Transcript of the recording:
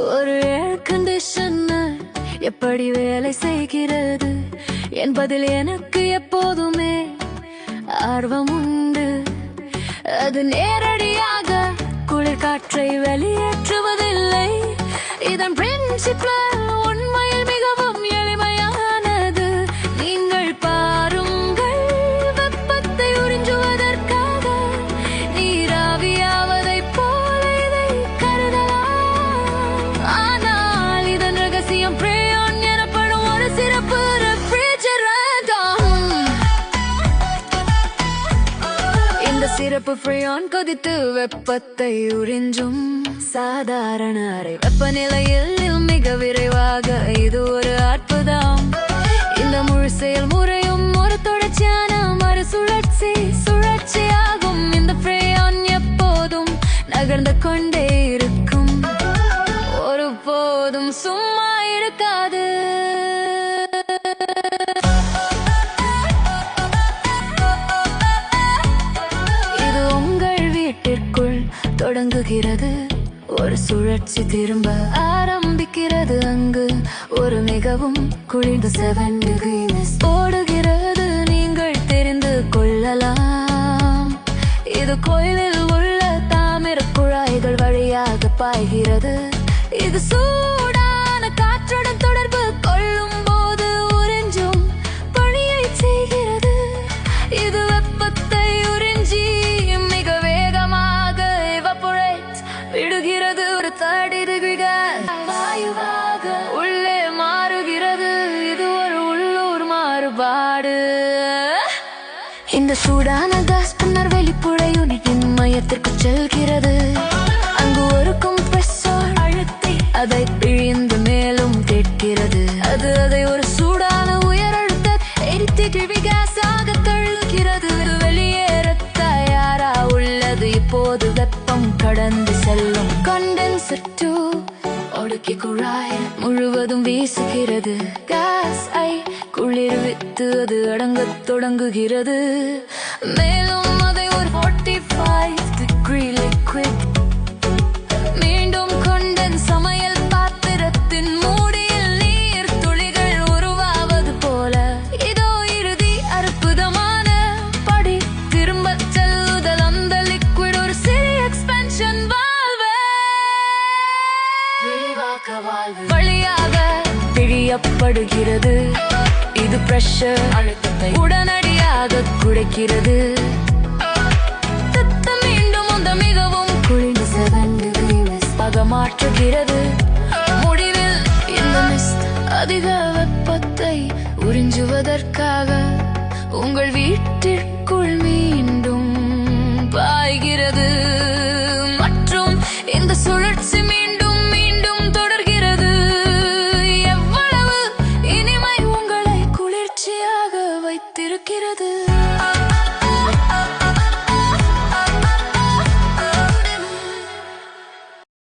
ஒரு air conditioner எப்படி வேலை செய்கிறது என்பதில் எனக்கு எப்போதுமே ஆர்வம் உண்டு. அது நேரடியாக குளிர் காற்றை வெளியேற்றுவதில்லை. இதன் பிரின்சிபல் உண்மையில் மிகவும் எளிமையானது. நீங்கள் பாருங்கள், வெப்பத்தை உறிஞ்சுவதற்காக நீராவியாவதைப் போல இதை கருதலாம். ஆனால் இதன் ரகசியம் ஃப்ரேயான் எனப்படும் ஒரு சிறப்பு ரெஃப்ரிஜரண்ட் ஆகும். இந்த சிறப்பு ஃப்ரேயான் கொதித்து வெப்பத்தை உறிஞ்சும். சாதாரண அறை வெப்பநிலையில் மிக விரைவாக இது ஒரு அற்புதம். இந்த முழு செயல்முறையும் ஒரு தொடர்ச்சியான சுழற்சியாகும். இந்த ஃப்ரேயான் எப்போதும் நகர்ந்து கொண்டே இருக்கும், ஒருபோதும் சும்மா இருக்காது. இது உங்கள் வீட்டிற்குள் தொடங்குகிறது, ஒரு சுழற்சி திரும்ப ஆரம்பிக்கிறது. அங்கு ஒரு மிகவும் குளிர்ந்த 7 degrees ஓடுகிறது. நீங்கள் தெரிந்து கொள்ளலாம், இது கோயிலில் உள்ள தாமிர குழாய்கள் வழியாக பாய்கிறது. இது சூடான காற்றுடன் தொடர்பு கொள்ளும் போது உறிஞ்சும் பணியை செய்கிறது. இது வெப்பத்தை உறிஞ்சி மிக வேகமாக எவாபரேட் விடுகிறது. ஒரு 30 degree வாயுவாக உள்ளே மாறுகிறது. இது ஒரு உள்ளூர் மாறுபாடு. இந்த சூடான காஸ் பின்னர் வெளிப்புற யூனிட்டின் மையத்திற்கு செல்கிறது. அங்கு ஒரு கம்ப்ரஸர் அழுத்தி அதை பிழிந்து மேலும் கேட்கிறது. அது அதை ஒரு சூடான உயர் அழுத்த 80 degree கேஸாக தள்ளுகிறது. வெளியேற தயாரா உள்ளது. இப்போது வெப்பம் கடந்து செல்லும். கண்டென்சர் 2 ஒடுக்கி குழாய் முழுவதும் வீசுகிறது. கேஸ் ஐ குளிர்வித்து அது அடங்கத் தொடங்குகிறது. மேலும் அதை ஒரு 45 degree liquid மீண்டும் கண்டென்ஸ் சமையல் பாத்திரத்தின் மூடியில் நீர் துளிகள் உருவாவது போல. இதோ இறுதி அற்புதமான படி, திரும்ப செல்லுதல். அந்த லிக்விட் ஒரு சிறிய எக்ஸ்பென்ஷன் வழியாக பிழியப்படுகிறது. இது பிரஷர் அழுத்தத்தை உடனடியாக குறைக்கிறது. மீண்டும் அந்த மிகவும் குளிர்ந்த 7 degrees ஆக மாற்றுகிறது. முடிவில் இந்த மிஸ்ட் அதிக வெப்பத்தை உறிஞ்சுவதற்காக உங்கள் வீட்டிற்குள் மீண்டும் பாய்கிறது. மற்றும் இந்த சுழற்சி மீண்டும் மீண்டும் தொடர்கிறது. எவ்வளவு இனிமை உங்களை குளிர்ச்சியாக வைத்திருக்கிறது.